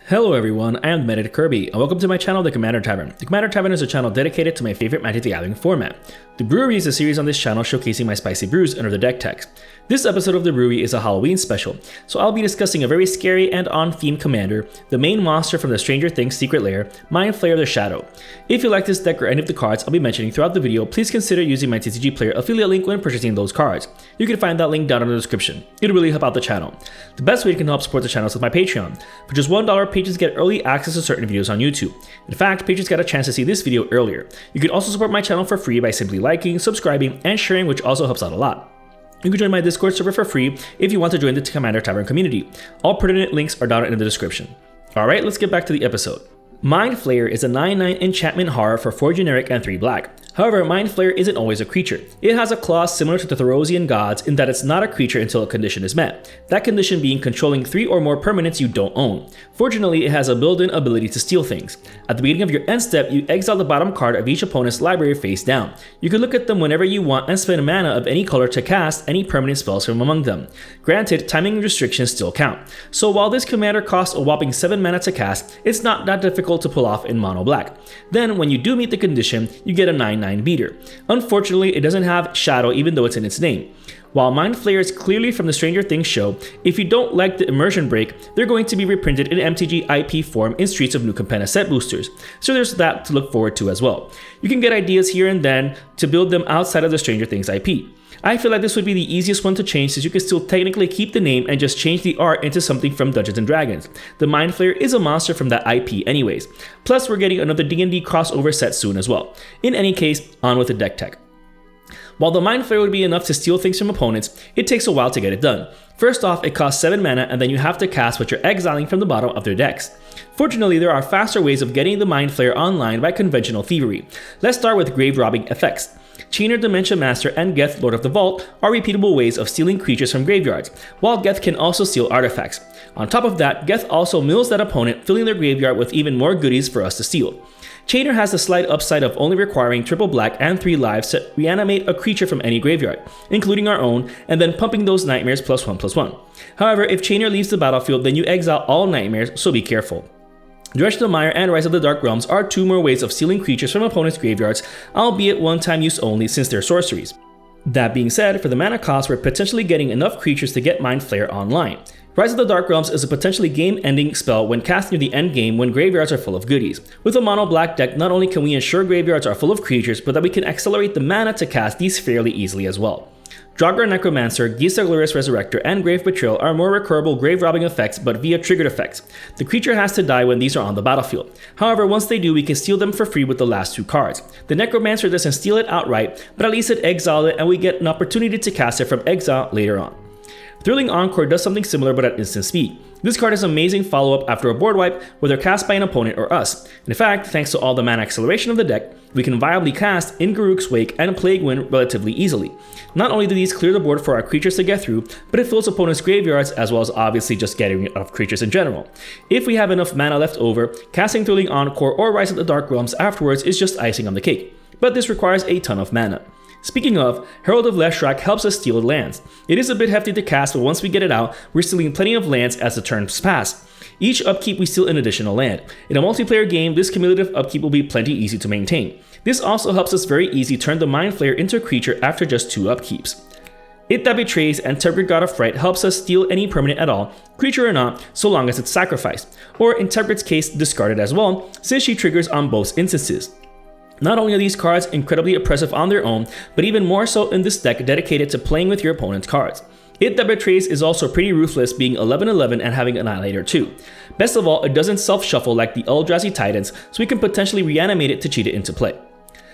Hello everyone, I am Medic Kirby, and welcome to my channel, The Commander Tavern. The Commander Tavern is a channel dedicated to my favorite Magic the Gathering format. The Brewery is a series on this channel showcasing my spicy brews under the deck text. This episode of The Brewery is a Halloween special, so I'll be discussing a very scary and on-theme commander, the main monster from the Stranger Things secret lair, Mind Flayer the Shadow. If you like this deck or any of the cards I'll be mentioning throughout the video, please consider using my TCG Player affiliate link when purchasing those cards. You can find that link down in the description. It'll really help out the channel. The best way you can help support the channel is with my Patreon. For just $1, patrons get early access to certain videos on YouTube. In fact, patrons got a chance to see this video earlier. You can also support my channel for free by simply liking, subscribing, and sharing, which also helps out a lot. You can join my Discord server for free if you want to join the Commander Tavern community. All pertinent links are down in the description. Alright, let's get back to the episode. Mind Flayer is a 9/9 enchantment horror for 4 generic and 3 black. However, Mind Flayer isn't always a creature. It has a clause similar to the Thorosian gods in that it's not a creature until a condition is met, that condition being controlling 3 or more permanents you don't own. Fortunately, it has a built-in ability to steal things. At the beginning of your end step, you exile the bottom card of each opponent's library face down. You can look at them whenever you want and spend mana of any color to cast any permanent spells from among them. Granted, timing restrictions still count. So while this commander costs a whopping 7 mana to cast, it's not that difficult to pull off in mono black. Then, when you do meet the condition, you get a 9/9 beater. Unfortunately, it doesn't have Shadow even though it's in its name. While Mind Flayer is clearly from the Stranger Things show, if you don't like the immersion break, they're going to be reprinted in MTG IP form in Streets of New Capenna set boosters, so there's that to look forward to as well. You can get ideas here and then to build them outside of the Stranger Things IP. I feel like this would be the easiest one to change since you can still technically keep the name and just change the art into something from Dungeons & Dragons. The Mind Flayer is a monster from that IP anyways. Plus, we're getting another D&D crossover set soon as well. In any case, on with the deck tech. While the Mind Flayer would be enough to steal things from opponents, it takes a while to get it done. First off, it costs 7 mana and then you have to cast what you're exiling from the bottom of their decks. Fortunately, there are faster ways of getting the Mind Flayer online by conventional thievery. Let's start with grave robbing effects. Chainer, Dementia Master, and Geth, Lord of the Vault, are repeatable ways of stealing creatures from graveyards, while Geth can also steal artifacts. On top of that, Geth also mills that opponent, filling their graveyard with even more goodies for us to steal. Chainer has the slight upside of only requiring triple black and 3 lives to reanimate a creature from any graveyard, including our own, and then pumping those nightmares +1/+1. However, if Chainer leaves the battlefield, then you exile all nightmares, so be careful. Dredge of the Mire and Rise of the Dark Realms are 2 more ways of stealing creatures from opponents' graveyards, albeit one-time use only since they're sorceries. That being said, for the mana cost, we're potentially getting enough creatures to get Mind Flayer online. Rise of the Dark Realms is a potentially game-ending spell when cast near the end game when graveyards are full of goodies. With a mono black deck, not only can we ensure graveyards are full of creatures, but that we can accelerate the mana to cast these fairly easily as well. Draugr Necromancer, Gisa Glorious Resurrector, and Grave Betrayal are more recurable grave robbing effects but via triggered effects. The creature has to die when these are on the battlefield. However, once they do, we can steal them for free with the last 2 cards. The Necromancer doesn't steal it outright, but at least it exiles it and we get an opportunity to cast it from exile later on. Thrilling Encore does something similar but at instant speed. This card is amazing follow-up after a board wipe, whether cast by an opponent or us. In fact, thanks to all the mana acceleration of the deck, we can viably cast In Garruk's Wake and Plague Wind relatively easily. Not only do these clear the board for our creatures to get through, but it fills opponents' graveyards as well as obviously just getting rid of creatures in general. If we have enough mana left over, casting Thrilling Encore or Rise of the Dark Realms afterwards is just icing on the cake. But this requires a ton of mana. Speaking of, Herald of Leshrac helps us steal lands. It is a bit hefty to cast, but once we get it out, we're stealing plenty of lands as the turns pass. Each upkeep we steal an additional land. In a multiplayer game, this cumulative upkeep will be plenty easy to maintain. This also helps us very easy turn the Mind Flayer into a creature after just 2 upkeeps. It That Betrays and Tergrid God of Fright helps us steal any permanent at all, creature or not, so long as it's sacrificed, or in Tergrid's case, discarded as well, since she triggers on both instances. Not only are these cards incredibly oppressive on their own, but even more so in this deck dedicated to playing with your opponent's cards. It That Betrays is also pretty ruthless, being 11/11 and having Annihilator too. Best of all, it doesn't self-shuffle like the Eldrazi Titans, so we can potentially reanimate it to cheat it into play.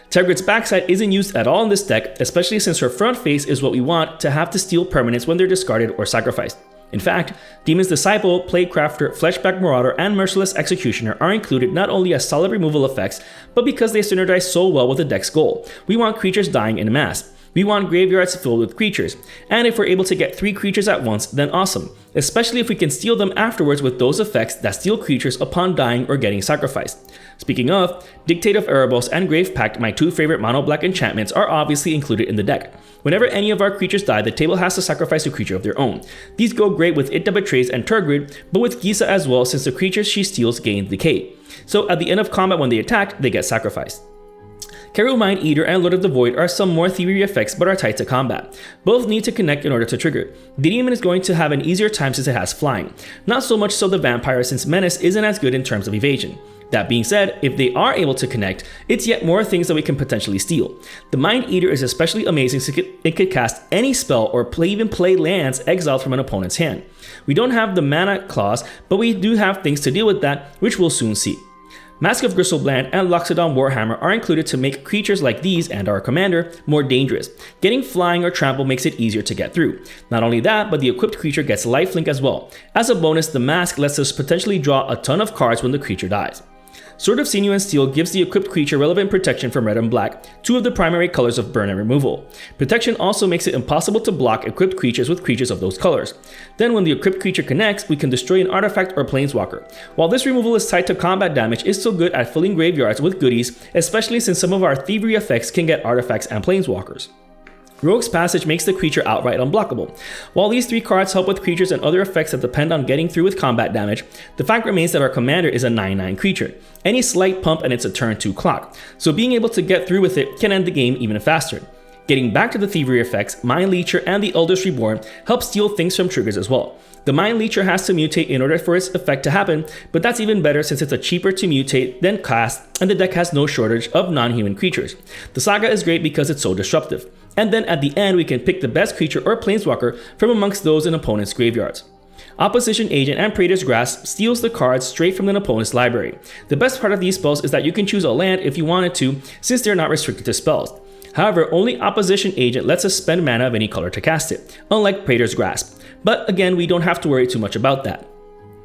Tergrid's backside isn't used at all in this deck, especially since her front face is what we want to have to steal permanents when they're discarded or sacrificed. In fact, Demon's Disciple, Plaguecrafter, Fleshback Marauder, and Merciless Executioner are included not only as solid removal effects, but because they synergize so well with the deck's goal. We want creatures dying in mass. We want graveyards filled with creatures, and if we're able to get 3 creatures at once, then awesome, especially if we can steal them afterwards with those effects that steal creatures upon dying or getting sacrificed. Speaking of, Dictate of Erebos and Grave Pact, my 2 favorite mono-black enchantments, are obviously included in the deck. Whenever any of our creatures die, the table has to sacrifice a creature of their own. These go great with It That Betrays and Turgid, but with Gisa as well since the creatures she steals gain decay. So at the end of combat when they attack, they get sacrificed. Keru Mind Eater and Lord of the Void are some more Thievery effects but are tied to combat. Both need to connect in order to trigger. The Demon is going to have an easier time since it has flying. Not so much so the Vampire since Menace isn't as good in terms of evasion. That being said, if they are able to connect, it's yet more things that we can potentially steal. The Mind Eater is especially amazing since it could cast any spell or even play lands exiled from an opponent's hand. We don't have the mana clause, but we do have things to deal with that, which we'll soon see. Mask of Gristlebrand and Loxodon Warhammer are included to make creatures like these and our commander more dangerous. Getting flying or trample makes it easier to get through. Not only that, but the equipped creature gets lifelink as well. As a bonus, the mask lets us potentially draw a ton of cards when the creature dies. Sword of Sinew and Steel gives the equipped creature relevant protection from red and black, 2 of the primary colors of burn and removal. Protection also makes it impossible to block equipped creatures with creatures of those colors. Then when the equipped creature connects, we can destroy an artifact or planeswalker. While this removal is tied to combat damage, it's still good at filling graveyards with goodies, especially since some of our Thievery effects can get artifacts and planeswalkers. Rogue's Passage makes the creature outright unblockable. While these 3 cards help with creatures and other effects that depend on getting through with combat damage, the fact remains that our commander is a 9/9 creature. Any slight pump and it's a turn 2 clock, so being able to get through with it can end the game even faster. Getting back to the Thievery effects, Mind Leecher and the Eldest Reborn help steal things from triggers as well. The Mind Leecher has to mutate in order for its effect to happen, but that's even better since it's cheaper to mutate than cast, and the deck has no shortage of non-human creatures. The Saga is great because it's so disruptive. And then at the end we can pick the best creature or planeswalker from amongst those in opponent's graveyards. Opposition Agent and Praetor's Grasp steals the cards straight from an opponent's library. The best part of these spells is that you can choose a land if you wanted to, since they're not restricted to spells. However, only Opposition Agent lets us spend mana of any color to cast it, unlike Praetor's Grasp. But again, we don't have to worry too much about that.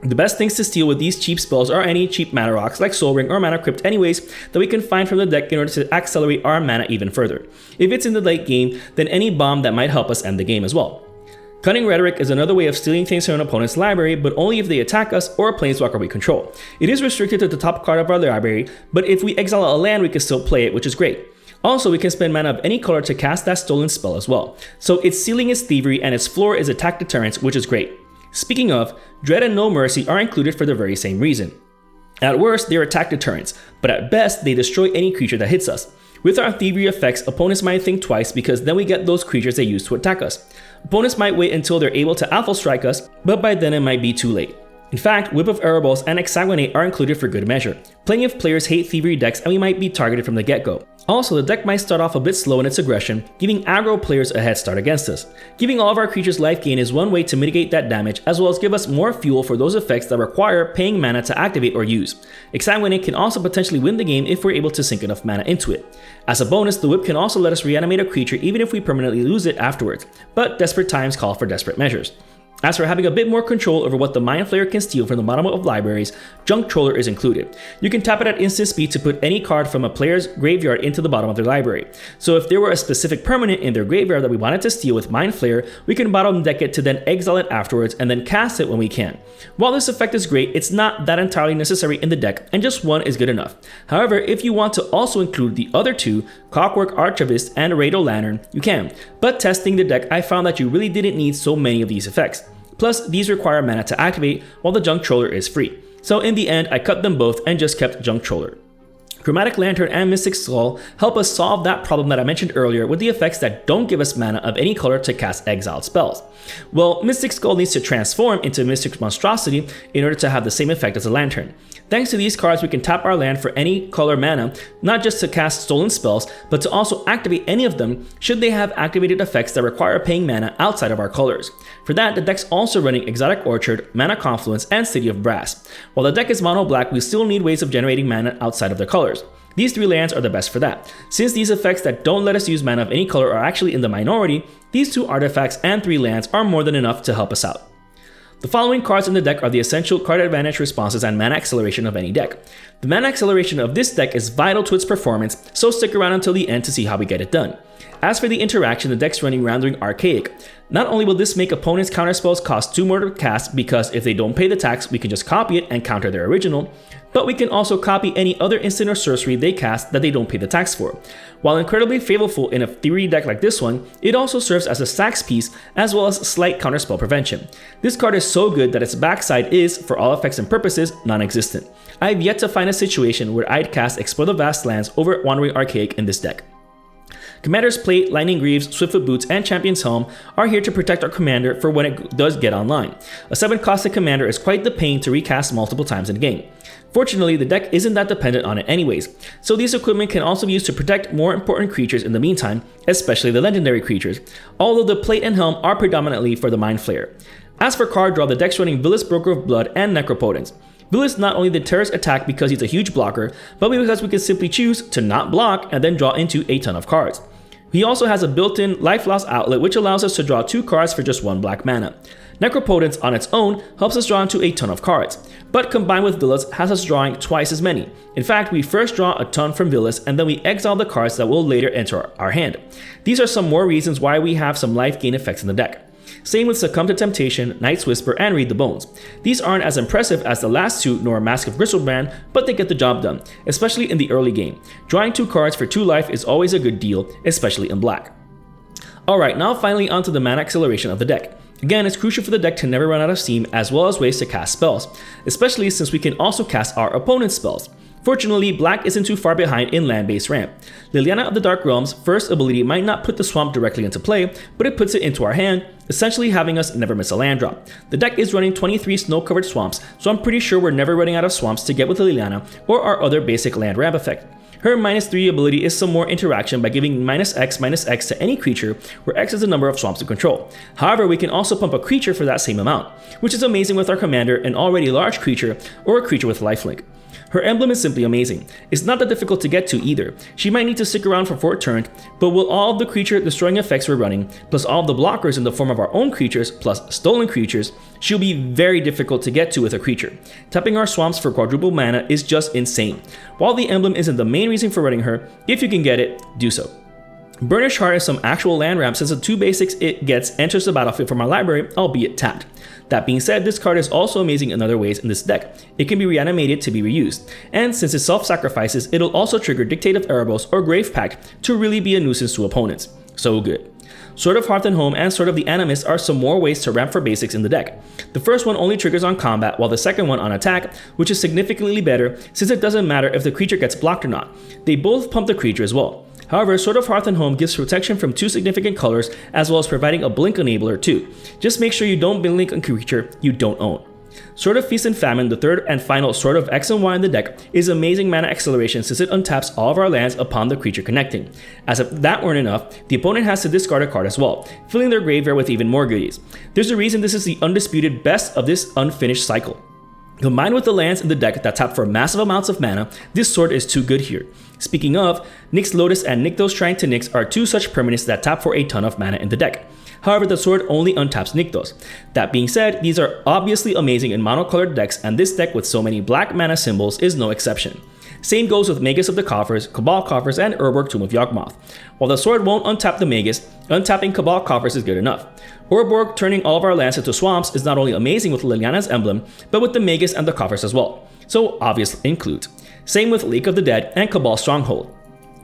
The best things to steal with these cheap spells are any cheap mana rocks like Soul Ring or Mana Crypt anyways that we can find from the deck in order to accelerate our mana even further. If it's in the late game, then any bomb that might help us end the game as well. Cunning Rhetoric is another way of stealing things from an opponent's library, but only if they attack us or a planeswalker we control. It is restricted to the top card of our library, but if we exile a land we can still play it, which is great. Also, we can spend mana of any color to cast that stolen spell as well. So its ceiling is Thievery and its floor is attack deterrence, which is great. Speaking of, Dread and No Mercy are included for the very same reason. At worst, they're attack deterrents, but at best, they destroy any creature that hits us. With our Thievery effects, opponents might think twice because then we get those creatures they use to attack us. Opponents might wait until they're able to Alpha Strike us, but by then it might be too late. In fact, Whip of Erebos and Exsanguinate are included for good measure. Plenty of players hate Thievery decks and we might be targeted from the get-go. Also, the deck might start off a bit slow in its aggression, giving aggro players a head start against us. Giving all of our creatures life gain is one way to mitigate that damage, as well as give us more fuel for those effects that require paying mana to activate or use. Exsanguinate can also potentially win the game if we're able to sink enough mana into it. As a bonus, the Whip can also let us reanimate a creature even if we permanently lose it afterwards, but desperate times call for desperate measures. As for having a bit more control over what the Mind Flayer can steal from the bottom of libraries, Junk Troller is included. You can tap it at instant speed to put any card from a player's graveyard into the bottom of their library. So if there were a specific permanent in their graveyard that we wanted to steal with Mind Flayer, we can bottom deck it to then exile it afterwards and then cast it when we can. While this effect is great, it's not that entirely necessary in the deck and just one is good enough. However, if you want to also include the other two, Clockwork Archivist and Rado Lantern, you can. But testing the deck, I found that you really didn't need so many of these effects. Plus, these require mana to activate, while the Junk Troller is free. So in the end, I cut them both and just kept Junk Troller. Chromatic Lantern and Mystic Skull help us solve that problem that I mentioned earlier with the effects that don't give us mana of any color to cast exiled spells. Well, Mystic Skull needs to transform into Mystic Monstrosity in order to have the same effect as a Lantern. Thanks to these cards, we can tap our land for any color mana, not just to cast stolen spells, but to also activate any of them should they have activated effects that require paying mana outside of our colors. For that, the deck's also running Exotic Orchard, Mana Confluence, and City of Brass. While the deck is mono black, we still need ways of generating mana outside of their colors. These 3 lands are the best for that. Since these effects that don't let us use mana of any color are actually in the minority, these 2 artifacts and 3 lands are more than enough to help us out. The following cards in the deck are the essential card advantage responses and mana acceleration of any deck. The mana acceleration of this deck is vital to its performance, so stick around until the end to see how we get it done. As for the interaction, the deck's running Roundering Archaic. Not only will this make opponents' counterspells cost 2 more to cast because if they don't pay the tax, we can just copy it and counter their original, but we can also copy any other instant or sorcery they cast that they don't pay the tax for. While incredibly favorable in a Thievery deck like this one, it also serves as a stacks piece as well as slight counterspell prevention. This card is so good that its backside is, for all effects and purposes, non-existent. I have yet to find a situation where I'd cast Explore the Vast Lands over Wandering Archaic in this deck. Commander's Plate, Lightning Greaves, Swiftfoot Boots, and Champion's Helm are here to protect our commander for when it does get online. A 7-costed commander is quite the pain to recast multiple times in a game. Fortunately, the deck isn't that dependent on it anyways, so these equipment can also be used to protect more important creatures in the meantime, especially the legendary creatures, although the Plate and Helm are predominantly for the Mind Flayer. As for card draw, the deck's running Villas Broker of Blood and Necropotence. Villas not only deters attack because he's a huge blocker, but because we can simply choose to not block and then draw into a ton of cards. He also has a built-in life loss outlet which allows us to draw 2 cards for just 1 black mana. Necropotence on its own helps us draw into a ton of cards, but combined with Villas has us drawing twice as many. In fact, we first draw a ton from Villas and then we exile the cards that will later enter our hand. These are some more reasons why we have some life gain effects in the deck. Same with Succumb to Temptation, Night's Whisper, and Read the Bones. These aren't as impressive as the last 2 nor Mask of Gristlebrand, but they get the job done, especially in the early game. Drawing 2 cards for 2 life is always a good deal, especially in black. Alright, now finally onto the mana acceleration of the deck. Again, it's crucial for the deck to never run out of steam as well as ways to cast spells, especially since we can also cast our opponent's spells. Fortunately, black isn't too far behind in land-based ramp. Liliana of the Dark Realms' first ability might not put the swamp directly into play, but it puts it into our hand, essentially having us never miss a land drop. The deck is running 23 snow-covered swamps, so I'm pretty sure we're never running out of swamps to get with Liliana or our other basic land ramp effect. Her -3 ability is some more interaction by giving -X to any creature, where X is the number of swamps to control. However, we can also pump a creature for that same amount, which is amazing with our commander, an already large creature, or a creature with lifelink. Her emblem is simply amazing. It's not that difficult to get to either. She might need to stick around for 4 turns, but with all of the creature destroying effects we're running, plus all of the blockers in the form of our own creatures, plus stolen creatures, she'll be very difficult to get to with a creature. Tapping our swamps for quadruple mana is just insane. While the emblem isn't the main reason for running her, if you can get it, do so. Burnished Heart is some actual land ramp since the 2 basics it gets enters the battlefield from our library, albeit tapped. That being said, this card is also amazing in other ways in this deck. It can be reanimated to be reused, and since it self-sacrifices, it'll also trigger Dictate of Erebos or Grave Pact to really be a nuisance to opponents. So good. Sword of Hearth and Home and Sword of the Animist are some more ways to ramp for basics in the deck. The first one only triggers on combat, while the second one on attack, which is significantly better since it doesn't matter if the creature gets blocked or not. They both pump the creature as well. However, Sword of Hearth and Home gives protection from 2 significant colors as well as providing a blink enabler too. Just make sure you don't blink a creature you don't own. Sword of Feast and Famine, the third and final Sword of X and Y in the deck, is amazing mana acceleration since it untaps all of our lands upon the creature connecting. As if that weren't enough, the opponent has to discard a card as well, filling their graveyard with even more goodies. There's a reason this is the undisputed best of this unfinished cycle. Combined with the lands in the deck that tap for massive amounts of mana, this sword is too good here. Speaking of, Nyx Lotus and Nykthos Shrine to Nyx are 2 such permanents that tap for a ton of mana in the deck. However, the sword only untaps Nykthos. That being said, these are obviously amazing in monocolored decks, and this deck with so many black mana symbols is no exception. Same goes with Magus of the Coffers, Cabal Coffers, and Urborg Tomb of Yawgmoth. While the sword won't untap the Magus, untapping Cabal Coffers is good enough. Urborg turning all of our lands into swamps is not only amazing with Liliana's emblem, but with the Magus and the Coffers as well, so obviously includes. Same with Lake of the Dead and Cabal Stronghold.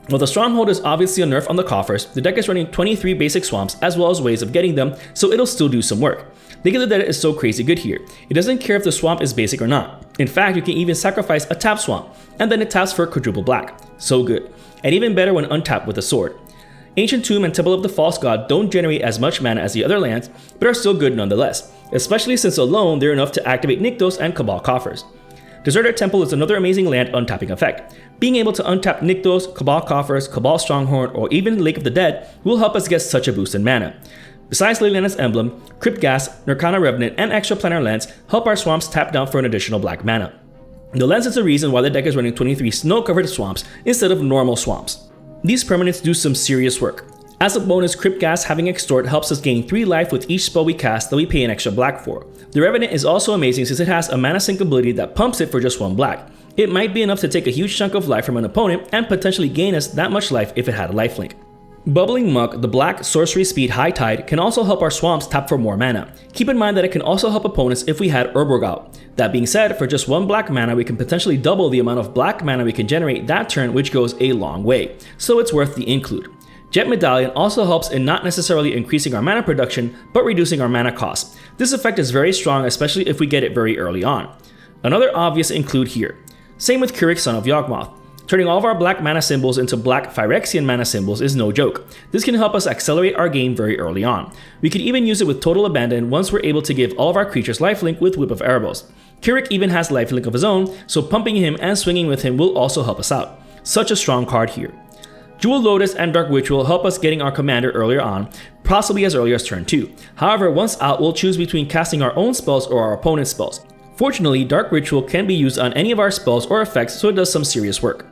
While the Stronghold is obviously a nerf on the Coffers, the deck is running 23 basic swamps as well as ways of getting them, so it'll still do some work. Lake of the Dead is so crazy good here. It doesn't care if the swamp is basic or not. In fact, you can even sacrifice a tap swamp, and then it taps for quadruple black. So good. And even better when untapped with a sword. Ancient Tomb and Temple of the False God don't generate as much mana as the other lands, but are still good nonetheless, especially since alone they're enough to activate Nykthos and Cabal Coffers. Deserted Temple is another amazing land untapping effect. Being able to untap Nykthos, Cabal Coffers, Cabal Stronghold, or even Lake of the Dead will help us get such a boost in mana. Besides Liliana's emblem, Crypt Gas, Nirkana Revenant, and Extraplanar Lens help our swamps tap down for an additional black mana. The lens is the reason why the deck is running 23 snow-covered swamps instead of normal swamps. These permanents do some serious work. As a bonus, Crypt Gas having Extort helps us gain 3 life with each spell we cast that we pay an extra black for. The Revenant is also amazing since it has a mana sync ability that pumps it for just 1 black. It might be enough to take a huge chunk of life from an opponent and potentially gain us that much life if it had a lifelink. Bubbling Muck, the black sorcery speed High Tide, can also help our swamps tap for more mana. Keep in mind that it can also help opponents if we had Urborg out. That being said, for just 1 black mana we can potentially double the amount of black mana we can generate that turn, which goes a long way, so it's worth the include. Jet Medallion also helps in not necessarily increasing our mana production, but reducing our mana cost. This effect is very strong, especially if we get it very early on. Another obvious include here. Same with Keurig, Son of Yawgmoth. Turning all of our black mana symbols into black Phyrexian mana symbols is no joke. This can help us accelerate our game very early on. We could even use it with Total Abandon once we're able to give all of our creatures lifelink with Whip of Erebos. Keurig even has lifelink of his own, so pumping him and swinging with him will also help us out. Such a strong card here. Jewel Lotus and Dark Ritual help us getting our commander earlier on, possibly as early as turn 2. However, once out, we'll choose between casting our own spells or our opponent's spells. Fortunately, Dark Ritual can be used on any of our spells or effects, so it does some serious work.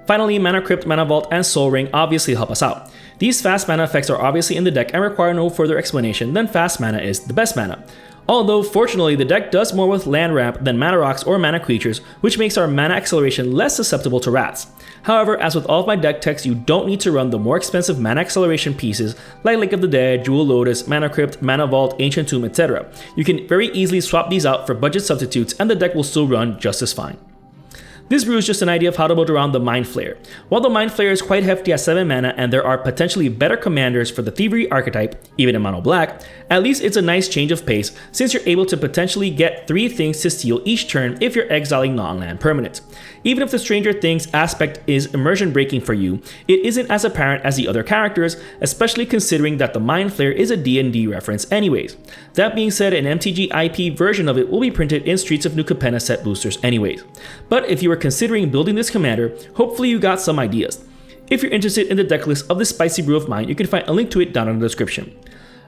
Finally, Mana Crypt, Mana Vault, and Soul Ring obviously help us out. These fast mana effects are obviously in the deck and require no further explanation than fast mana is the best mana. Although, fortunately, the deck does more with land ramp than mana rocks or mana creatures, which makes our mana acceleration less susceptible to rats. However, as with all of my deck techs, you don't need to run the more expensive mana acceleration pieces like Lake of the Dead, Jewel Lotus, Mana Crypt, Mana Vault, Ancient Tomb, etc. You can very easily swap these out for budget substitutes and the deck will still run just as fine. This brew is just an idea of how to build around the Mind Flayer. While the Mind Flayer is quite hefty at 7 mana and there are potentially better commanders for the Thievery archetype, even in mono black, at least it's a nice change of pace since you're able to potentially get 3 things to steal each turn if you're exiling non-land permanents. Even if the Stranger Things aspect is immersion breaking for you, it isn't as apparent as the other characters, especially considering that the Mind Flayer is a D&D reference anyways. That being said, an MTG IP version of it will be printed in Streets of New Capenna set boosters anyways. But if you were considering building this commander, hopefully you got some ideas. If you're interested in the deck list of this spicy brew of mine, you can find a link to it down in the description.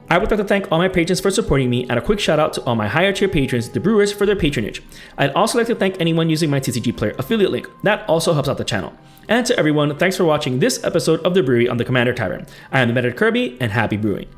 I would like to thank all my patrons for supporting me, and a quick shout out to all my higher tier patrons, the brewers, for their patronage. I'd also like to thank anyone using my TCG Player affiliate link, that also helps out the channel. And to everyone, thanks for watching this episode of The Brewery on the Commander Tavern. I am the Meta Kirby, and happy brewing.